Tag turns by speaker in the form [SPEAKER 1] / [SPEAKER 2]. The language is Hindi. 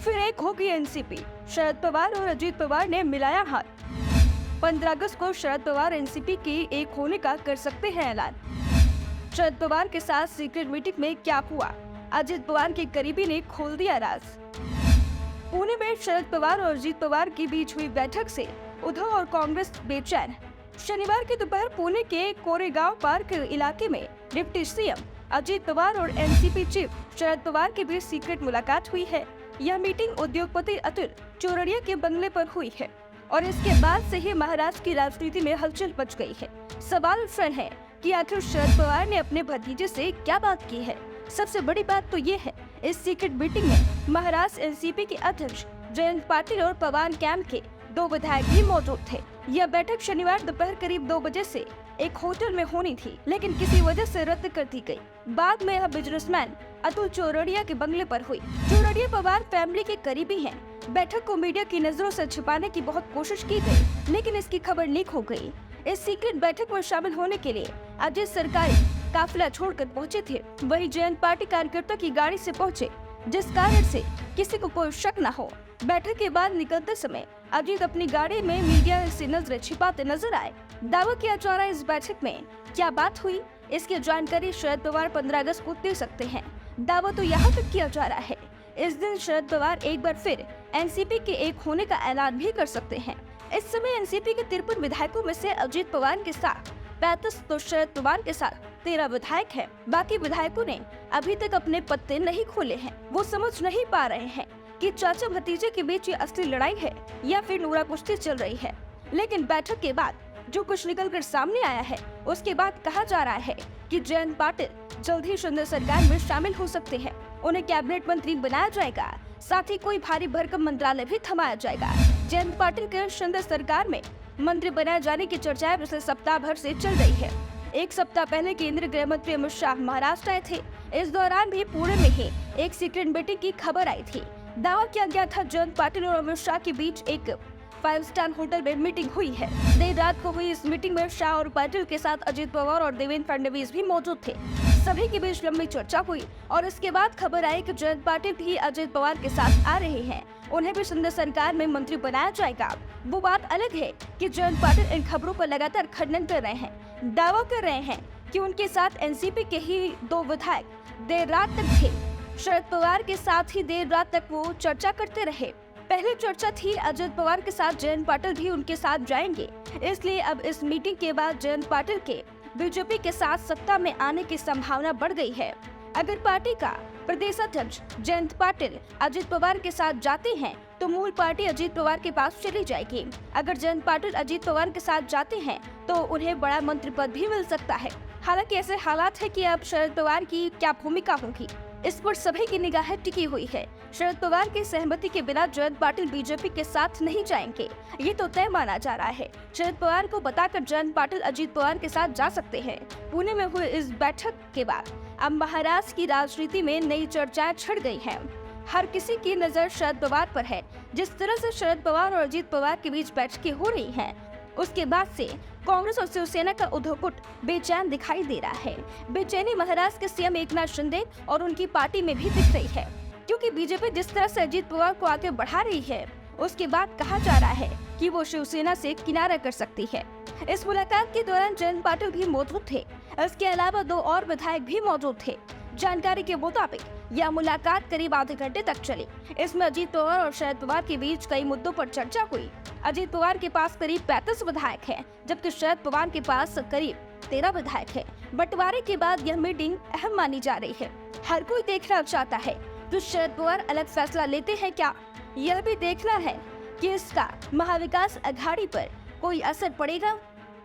[SPEAKER 1] फिर एक होगी एनसीपी। शरद पवार और अजीत पवार ने मिलाया हाथ। 15 अगस्त को शरद पवार एनसीपी की एक होने का कर सकते हैं ऐलान। शरद पवार के साथ सीक्रेट मीटिंग में क्या हुआ, अजीत पवार के करीबी ने खोल दिया राज। पुणे में शरद पवार और अजीत पवार के बीच हुई बैठक से उद्धव और कांग्रेस बेचैन। शनिवार की दोपहर पुणे के कोरेगांव पार्क इलाके में डिप्टी सीएम अजीत पवार और एनसीपी चीफ शरद पवार के बीच सीक्रेट मुलाकात हुई है। यह मीटिंग उद्योगपति अतुल चौरड़िया के बंगले पर हुई है और इसके बाद से ही महाराष्ट्र की राजनीति में हलचल मच गई है। सवाल उठता है कि आखिर शरद पवार ने अपने भतीजे से क्या बात की है। सबसे बड़ी बात तो ये है, इस सीक्रेट मीटिंग में महाराष्ट्र एनसीपी के अध्यक्ष जयंत पाटिल और पवार कैंप के 2 विधायक भी मौजूद थे। यह बैठक शनिवार दोपहर करीब 2 बजे से एक होटल में होनी थी, लेकिन किसी वजह से रद्द कर दी गई। बाद में यह बिजनेसमैन अतुल चौरड़िया के बंगले पर हुई। चौरड़िया पवार फैमिली के करीबी हैं। बैठक को मीडिया की नजरों से छिपाने की बहुत कोशिश की गई, लेकिन इसकी खबर लीक हो गई। इस सीक्रेट बैठक में शामिल होने के लिए अजीत सरकारी काफिला छोड़कर पहुंचे थे, वही जयंत पार्टी कार्यकर्ता की गाड़ी से पहुंचे, जिस कारण से किसी को कोई शक न हो। बैठक के बाद निकलते समय अजीत अपनी गाड़ी में मीडिया से नजरें छिपाते नजर आए। दावा किया जा रहा है इस बैठक में क्या बात हुई, इसकी जानकारी शरद पवार 15 अगस्त को दे सकते हैं। दावा तो यहाँ तक किया जा रहा है, इस दिन शरद पवार एक बार फिर एनसीपी के एक होने का ऐलान भी कर सकते हैं। इस समय एनसीपी के 53 विधायकों में से अजीत पवार के साथ 35 तो शरद पवार के साथ 13 विधायक हैं। बाकी विधायकों ने अभी तक अपने पत्ते नहीं खोले हैं। वो समझ नहीं पा रहे हैं कि चाचा भतीजे के बीच ये असली लड़ाई है या फिर नूरा कुश्ती चल रही है। लेकिन बैठक के बाद जो कुछ निकल कर सामने आया है, उसके बाद कहा जा रहा है कि जयंत पाटिल जल्द ही शिंदे सरकार में शामिल हो सकते हैं। उन्हें कैबिनेट मंत्री बनाया जाएगा, साथ ही कोई भारी भरकम मंत्रालय भी थमाया जाएगा। जयंत पाटिल के शिंदे सरकार में मंत्री बनाए जाने की चर्चाएं पिछले सप्ताह भर से चल रही है। एक सप्ताह पहले केंद्रीय गृह मंत्री अमित शाह महाराष्ट्र आए थे। इस दौरान भी पुणे में ही एक सीक्रेट मीटिंग की खबर आई थी। दावा किया गया था जयंत पाटिल और अमित शाह के बीच एक 5 स्टार होटल में मीटिंग हुई है। देर रात को हुई इस मीटिंग में शाह और पाटिल के साथ अजीत पवार और देवेंद्र फडणवीस भी मौजूद थे। सभी के बीच लंबी चर्चा हुई और इसके बाद खबर आई कि जयंत पाटिल भी अजीत पवार के साथ आ रहे हैं। उन्हें भी शिंदे सरकार में मंत्री बनाया जाएगा। वो बात अलग है कि जयंत पाटिल इन खबरों पर लगातार खंडन कर रहे हैं। दावा कर रहे हैं कि उनके साथ एनसीपी के ही 2 विधायक देर रात तक थे। शरद पवार के साथ ही देर रात तक वो चर्चा करते रहे। पहले चर्चा थी अजीत पवार के साथ जयंत पाटिल भी उनके साथ जाएंगे, इसलिए अब इस मीटिंग के बाद जयंत पाटिल के बीजेपी के साथ सत्ता में आने की संभावना बढ़ गई है। अगर पार्टी का प्रदेश अध्यक्ष जयंत पाटिल अजीत पवार के साथ जाते हैं तो मूल पार्टी अजीत पवार के पास चली जाएगी। अगर जयंत पाटिल अजीत पवार के साथ जाते हैं तो उन्हें बड़ा मंत्री पद भी मिल सकता है। हालांकि ऐसे हालात है कि अब शरद पवार की क्या भूमिका होगी, इस पर सभी की निगाहें टिकी हुई है। शरद पवार की सहमति के बिना जयंत पाटिल बीजेपी के साथ नहीं जाएंगे, ये तो तय माना जा रहा है। शरद पवार को बताकर जयंत पाटिल अजीत पवार के साथ जा सकते हैं। पुणे में हुई इस बैठक के बाद अब महाराष्ट्र की राजनीति में नई चर्चाएं छिड़ गई हैं। हर किसी की नजर शरद पवार पर है। जिस तरह से शरद पवार और अजीत पवार के बीच बैठकें हो रही हैं, उसके बाद से कांग्रेस और शिवसेना का उद्धव गुट बेचैन दिखाई दे रहा है। बेचैनी महाराष्ट्र के सीएम एकनाथ शिंदे और उनकी पार्टी में भी दिख रही है, क्योंकि बीजेपी जिस तरह से अजीत पवार को आगे बढ़ा रही है, उसके बाद कहा जा रहा है कि वो शिवसेना से किनारा कर सकती है। इस मुलाकात के दौरान जयंत पाटिल भी मौजूद थे। इसके अलावा 2 और विधायक भी मौजूद थे। जानकारी के मुताबिक यह मुलाकात करीब आधे घंटे तक चली। इसमें अजीत पवार और शरद पवार के बीच कई मुद्दों पर चर्चा हुई। अजीत पवार के पास करीब 35 विधायक हैं, जबकि शरद पवार के पास करीब 13 विधायक हैं। बंटवारे के बाद यह मीटिंग अहम मानी जा रही है। हर कोई देखना चाहता है तो शरद पवार अलग फैसला लेते हैं क्या, यह भी देखना है कि इसका महाविकास अघाड़ी पर कोई असर पड़ेगा